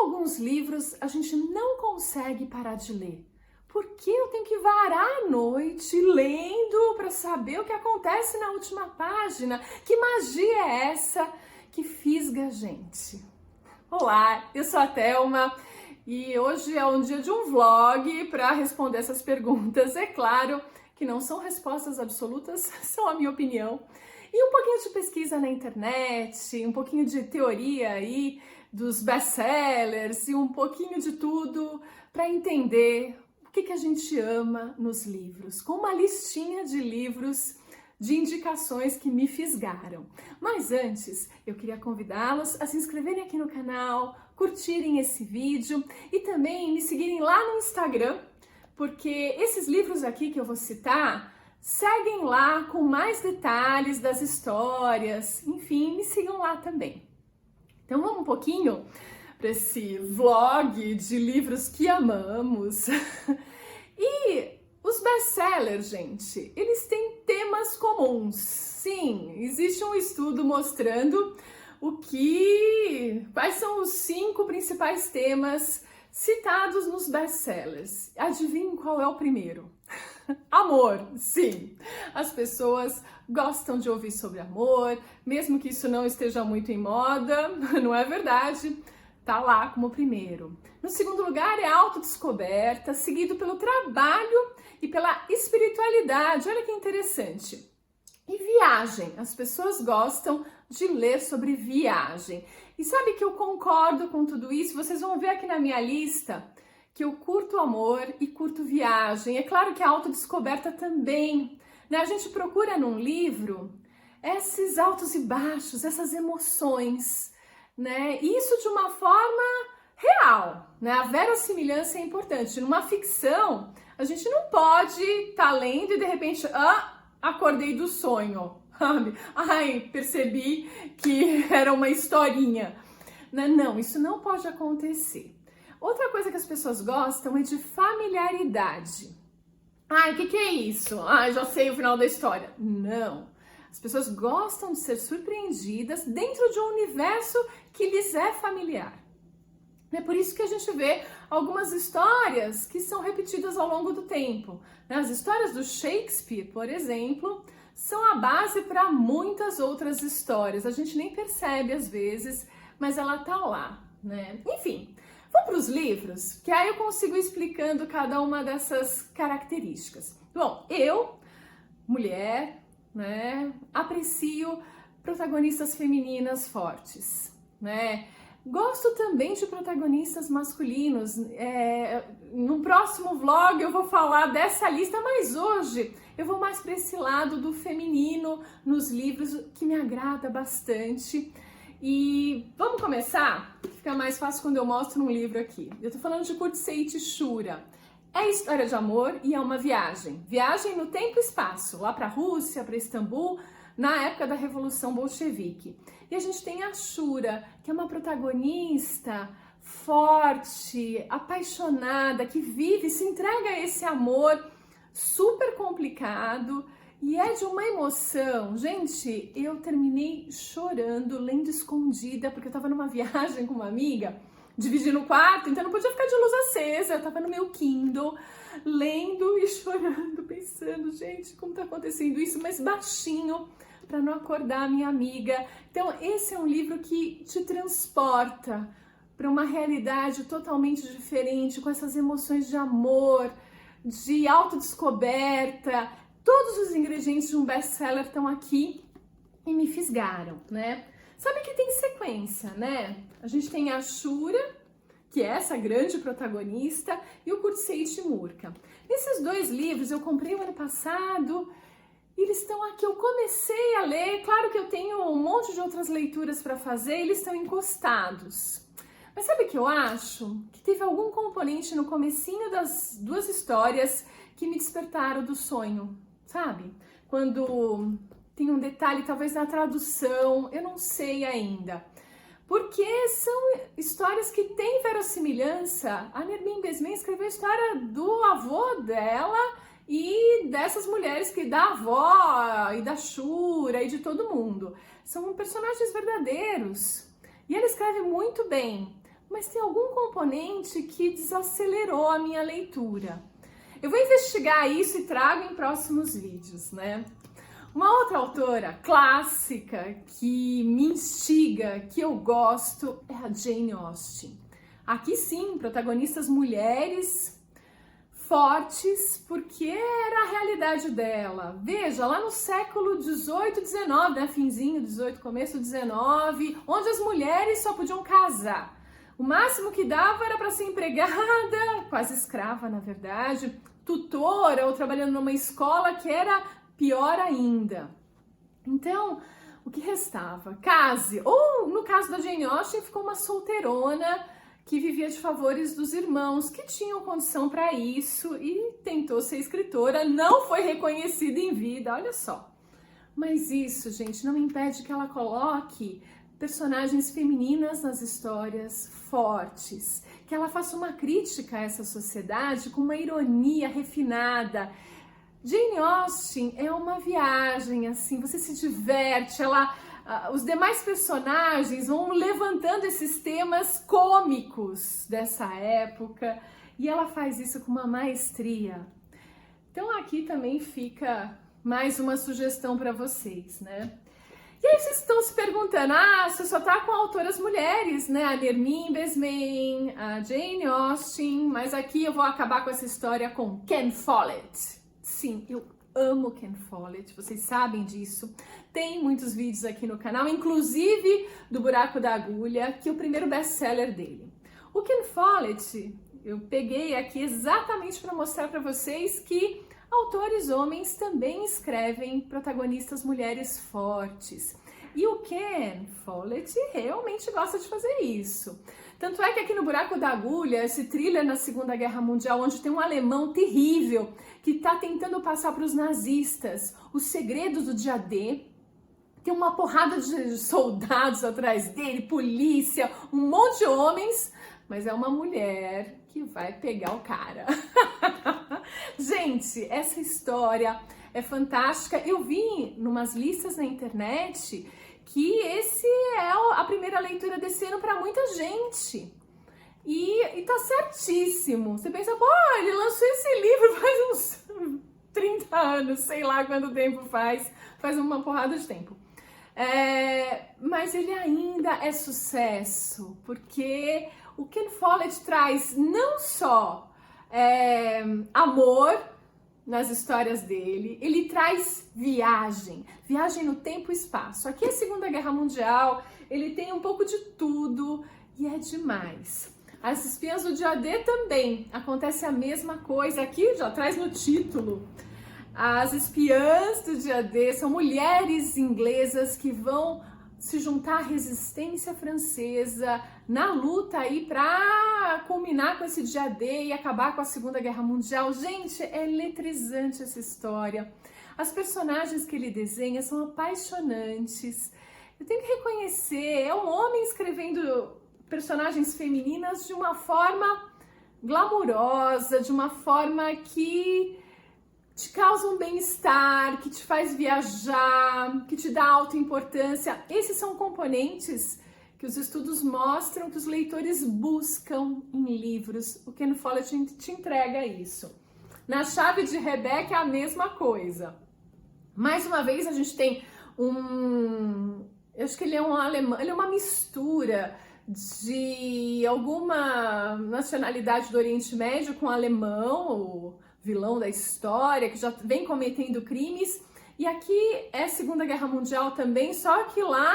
alguns livros a gente não consegue parar de ler? Por que eu tenho que varar a noite lendo para saber o que acontece na última página? Que magia é essa que fisga a gente? Olá, eu sou a Thelma e hoje é um dia de um vlog para responder essas perguntas. É claro que não são respostas absolutas, são a minha opinião. E um pouquinho de pesquisa na internet, um pouquinho de teoria aí dos best-sellers e um pouquinho de tudo para entender o que a gente ama nos livros, com uma listinha de livros de indicações que me fisgaram. Mas antes, eu queria convidá-los a se inscreverem aqui no canal, curtirem esse vídeo e também me seguirem lá no Instagram, porque esses livros aqui que eu vou citar seguem lá com mais detalhes das histórias, enfim, me sigam lá também. Então vamos um pouquinho para esse vlog de livros que amamos. E os best-sellers, gente, eles têm temas comuns. Sim, existe um estudo mostrando quais são os 5 principais temas citados nos best-sellers. Adivinhem qual é o primeiro? Amor, sim. As pessoas gostam de ouvir sobre amor, mesmo que isso não esteja muito em moda, não é verdade? Tá lá como primeiro. No segundo lugar é a autodescoberta, seguido pelo trabalho e pela espiritualidade. Olha que interessante. E viagem, as pessoas gostam de ler sobre viagem. E sabe que eu concordo com tudo isso? Vocês vão ver aqui na minha lista que eu curto amor e curto viagem. É claro que a autodescoberta também, né? A gente procura num livro esses altos e baixos, essas emoções, né? Isso de uma forma real, né? A verossimilhança é importante. Numa ficção, a gente não pode estar lendo e de repente, acordei do sonho, sabe? Ai, percebi que era uma historinha. Não, isso não pode acontecer. Outra coisa que as pessoas gostam é de familiaridade. Ai, o que é isso? Ai, já sei o final da história. Não. As pessoas gostam de ser surpreendidas dentro de um universo que lhes é familiar. É por isso que a gente vê algumas histórias que são repetidas ao longo do tempo. As histórias do Shakespeare, por exemplo, são a base para muitas outras histórias. A gente nem percebe às vezes, mas ela tá lá, né? Enfim, vamos para os livros, que aí eu consigo ir explicando cada uma dessas características. Bom, eu, mulher, né, aprecio protagonistas femininas fortes, né? Gosto também de protagonistas masculinos. No próximo vlog eu vou falar dessa lista, mas hoje eu vou mais para esse lado do feminino nos livros, que me agrada bastante. E vamos começar? Fica mais fácil quando eu mostro um livro aqui. Eu tô falando de Curtseit Shura. É história de amor e é uma viagem. Viagem no tempo e espaço, lá para a Rússia, para Istambul, na época da Revolução Bolchevique. E a gente tem a Shura, que é uma protagonista forte, apaixonada, que vive, se entrega a esse amor super complicado e é de uma emoção. Gente, eu terminei chorando, lendo escondida, porque eu tava numa viagem com uma amiga, dividindo o quarto, então não podia ficar de luz acesa. Eu tava no meu Kindle, lendo e chorando, pensando, gente, como tá acontecendo isso, mas baixinho, para não acordar a minha amiga. Então, esse é um livro que te transporta para uma realidade totalmente diferente, com essas emoções de amor, de autodescoberta. Todos os ingredientes de um best-seller estão aqui e me fisgaram, né? Sabe que tem sequência, né? A gente tem a Shura, que é essa grande protagonista, e o Curtseit Murka. Esses 2 livros eu comprei o ano passado. Eles estão aqui, eu comecei a ler, claro que eu tenho um monte de outras leituras para fazer, eles estão encostados. Mas sabe o que eu acho? Que teve algum componente no comecinho das 2 histórias que me despertaram do sonho, sabe? Quando tem um detalhe, talvez na tradução, eu não sei ainda. Porque são histórias que têm verossimilhança. A Nermin Besmen escreveu a história do avô dela e dessas mulheres da avó e da Shura e de todo mundo. São personagens verdadeiros. E ela escreve muito bem. mas tem algum componente que desacelerou a minha leitura. Eu vou investigar isso e trago em próximos vídeos, né? Uma outra autora clássica que me instiga, que eu gosto, é a Jane Austen. Aqui sim, protagonistas mulheres fortes, porque era a realidade dela. Veja, lá no século XVIII, XIX, né? Finzinho XVIII, começo XIX, onde as mulheres só podiam casar. O máximo que dava era para ser empregada, quase escrava na verdade, tutora ou trabalhando numa escola, que era pior ainda. Então, o que restava? Case. Ou, no caso da Jane Austen, ficou uma solteirona que vivia de favores dos irmãos, que tinham condição para isso e tentou ser escritora, não foi reconhecida em vida, olha só. Mas isso, gente, não impede que ela coloque personagens femininas nas histórias fortes, que ela faça uma crítica a essa sociedade com uma ironia refinada. Jane Austen é uma viagem, assim, você se diverte, os demais personagens vão levantando esses temas cômicos dessa época e ela faz isso com uma maestria. Então aqui também fica mais uma sugestão para vocês, né? E aí vocês estão se perguntando, você só tá com autoras mulheres, né? A Nermine Besman, a Jane Austen, mas aqui eu vou acabar com essa história com Ken Follett. Sim, eu amo Ken Follett, vocês sabem disso. Tem muitos vídeos aqui no canal, inclusive do Buraco da Agulha, que é o primeiro best-seller dele. O Ken Follett, eu peguei aqui exatamente para mostrar para vocês que autores homens também escrevem protagonistas mulheres fortes. E o Ken Follett realmente gosta de fazer isso. Tanto é que aqui no Buraco da Agulha, esse thriller na Segunda Guerra Mundial, onde tem um alemão terrível que está tentando passar para os nazistas os segredos do dia D, tem uma porrada de soldados atrás dele, polícia, um monte de homens, mas é uma mulher que vai pegar o cara. Gente, essa história é fantástica. Eu vi numas listas na internet que esse é a primeira leitura desse ano para muita gente. E tá certíssimo. Você pensa, pô, ele lançou esse livro faz uns 30 anos, sei lá quanto tempo faz uma porrada de tempo. Mas ele ainda é sucesso, porque o Ken Follett traz não só amor nas histórias dele, ele traz viagem no tempo e espaço. Aqui é a Segunda Guerra Mundial, ele tem um pouco de tudo e é demais. As Espiãs do Dia D também, acontece a mesma coisa, aqui já traz no título. As Espiãs do Dia D são mulheres inglesas que vão se juntar à resistência francesa na luta aí para culminar com esse dia D e acabar com a Segunda Guerra Mundial. Gente, é eletrizante essa história. As personagens que ele desenha são apaixonantes. Eu tenho que reconhecer, é um homem escrevendo personagens femininas de uma forma glamurosa, de uma forma que te causa um bem-estar, que te faz viajar, que te dá autoimportância. Esses são componentes que os estudos mostram que os leitores buscam em livros. O Ken Follett te entrega isso. Na Chave de Rebeca é a mesma coisa. Mais uma vez a gente tem eu acho que ele é um alemão, ele é uma mistura de alguma nacionalidade do Oriente Médio com alemão, vilão da história, que já vem cometendo crimes, e aqui é Segunda Guerra Mundial também, só que lá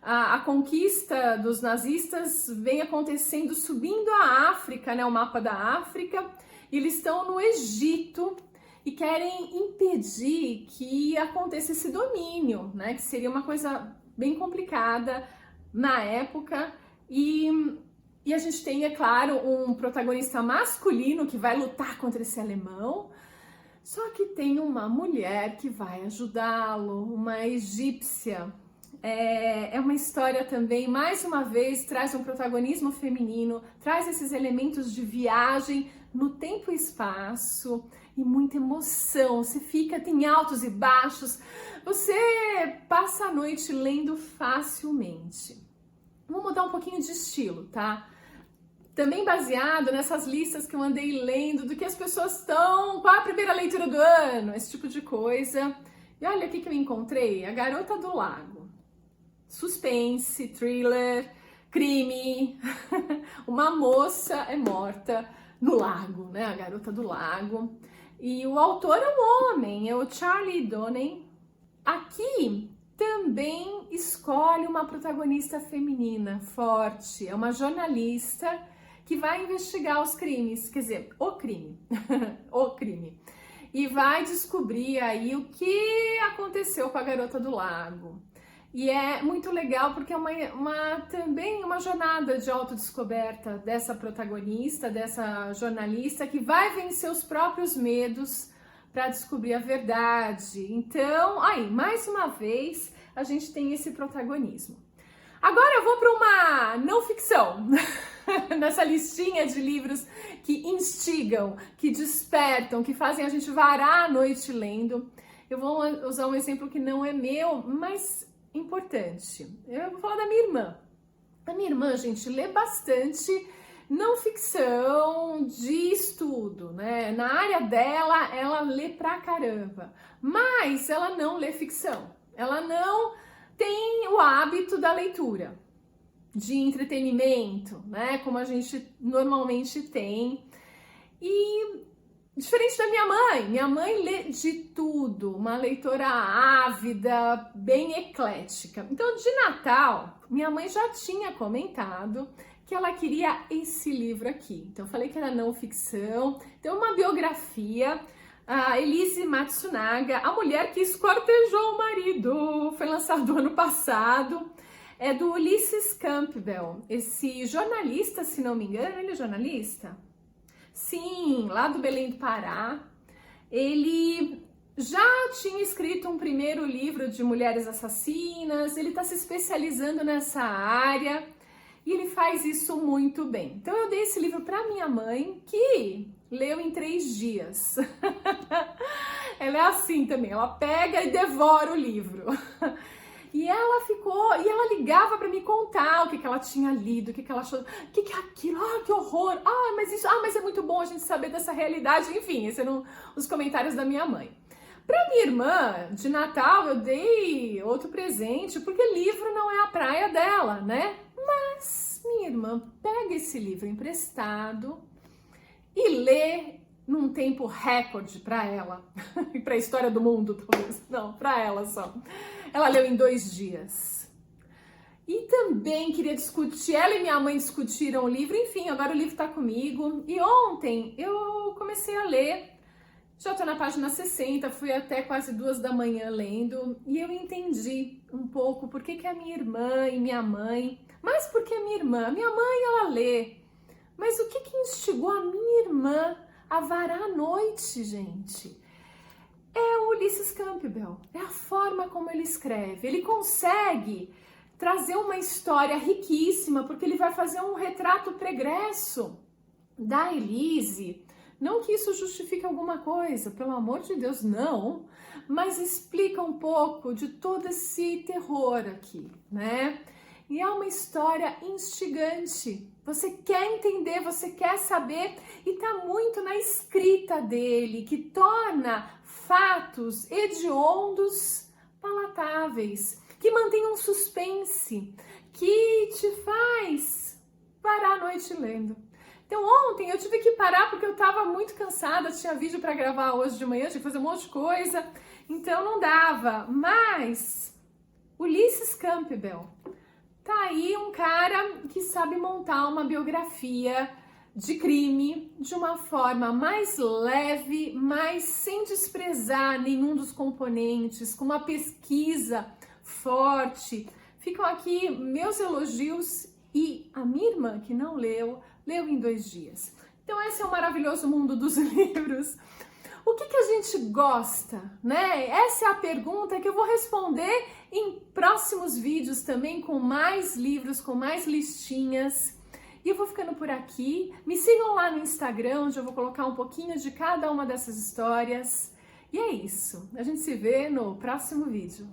a conquista dos nazistas vem acontecendo subindo a África, né, o mapa da África, e eles estão no Egito e querem impedir que aconteça esse domínio, né, que seria uma coisa bem complicada na época, e a gente tem, é claro, um protagonista masculino que vai lutar contra esse alemão, só que tem uma mulher que vai ajudá-lo, uma egípcia. É uma história também, mais uma vez, traz um protagonismo feminino, traz esses elementos de viagem no tempo e espaço e muita emoção. Você tem altos e baixos, você passa a noite lendo facilmente. Vou mudar um pouquinho de estilo, tá? também baseado nessas listas que eu andei lendo do que as pessoas estão, qual a primeira leitura do ano, esse tipo de coisa. E olha o que eu encontrei, A Garota do Lago. Suspense, thriller, crime, uma moça é morta no lago, né? A Garota do Lago. E o autor é um homem, é o Charlie Donen. Aqui também escolhe uma protagonista feminina forte, é uma jornalista que vai investigar os crimes, quer dizer, o crime, o crime. E vai descobrir aí o que aconteceu com a Garota do Lago. E é muito legal porque é também uma jornada de autodescoberta dessa protagonista, dessa jornalista que vai vencer os próprios medos para descobrir a verdade. Então, aí, mais uma vez, a gente tem esse protagonismo. Agora eu vou para uma não ficção, nessa listinha de livros que instigam, que despertam, que fazem a gente varar a noite lendo. Eu vou usar um exemplo que não é meu, mas importante. Eu vou falar da minha irmã. A minha irmã, gente, lê bastante não ficção de estudo, né? Na área dela, ela lê pra caramba, mas ela não lê ficção. Ela não tem o hábito da leitura, de entretenimento, né? Como a gente normalmente tem. E diferente da minha mãe lê de tudo, uma leitora ávida, bem eclética. Então, de Natal, minha mãe já tinha comentado que ela queria esse livro aqui. Então, eu falei que era não ficção. Então, uma biografia, a Elise Matsunaga, a mulher que esquartejou o marido, foi lançado ano passado. É do Ulysses Campbell, esse jornalista, se não me engano, ele é jornalista? Sim, lá do Belém do Pará. Ele já tinha escrito um primeiro livro de mulheres assassinas, ele está se especializando nessa área e ele faz isso muito bem. Então eu dei esse livro para minha mãe, que leu em 3 dias. Ela é assim também, ela pega e devora o livro. E ela ligava para me contar o que ela tinha lido, o que ela achou, o que é aquilo, que horror, mas é muito bom a gente saber dessa realidade, enfim, esses eram os comentários da minha mãe. Para minha irmã, de Natal, eu dei outro presente, porque livro não é a praia dela, né? Mas minha irmã pega esse livro emprestado e lê num tempo recorde para ela, e para a história do mundo, talvez, não, para ela só. Ela leu em 2 dias. E também queria discutir, ela e minha mãe discutiram o livro, enfim, agora o livro tá comigo. E ontem eu comecei a ler, já tô na página 60, fui até quase 2 da manhã lendo, e eu entendi um pouco por que a minha irmã e minha mãe, mas por que a minha mãe ela lê, mas o que instigou a minha irmã a varar a noite, gente? É o Ulysses Campbell, é a forma como ele escreve. Ele consegue trazer uma história riquíssima, porque ele vai fazer um retrato pregresso da Elise. Não que isso justifique alguma coisa, pelo amor de Deus, não. Mas explica um pouco de todo esse terror aqui, né? E é uma história instigante. Você quer entender, você quer saber, e tá muito na escrita dele, que torna fatos hediondos palatáveis, que mantém um suspense, que te faz parar a noite lendo. Então ontem eu tive que parar porque eu tava muito cansada, tinha vídeo para gravar hoje de manhã, tinha que fazer um monte de coisa, então não dava. Mas Ulysses Campbell tá aí, um cara que sabe montar uma biografia de crime de uma forma mais leve, mas sem desprezar nenhum dos componentes, com uma pesquisa forte. Ficam aqui meus elogios, e a minha irmã, que não leu em 2 dias. Então esse é o maravilhoso mundo dos livros. O que a gente gosta, né? Essa é a pergunta que eu vou responder em próximos vídeos também, com mais livros, com mais listinhas. E eu vou ficando por aqui. Me sigam lá no Instagram, onde eu vou colocar um pouquinho de cada uma dessas histórias. E é isso. A gente se vê no próximo vídeo.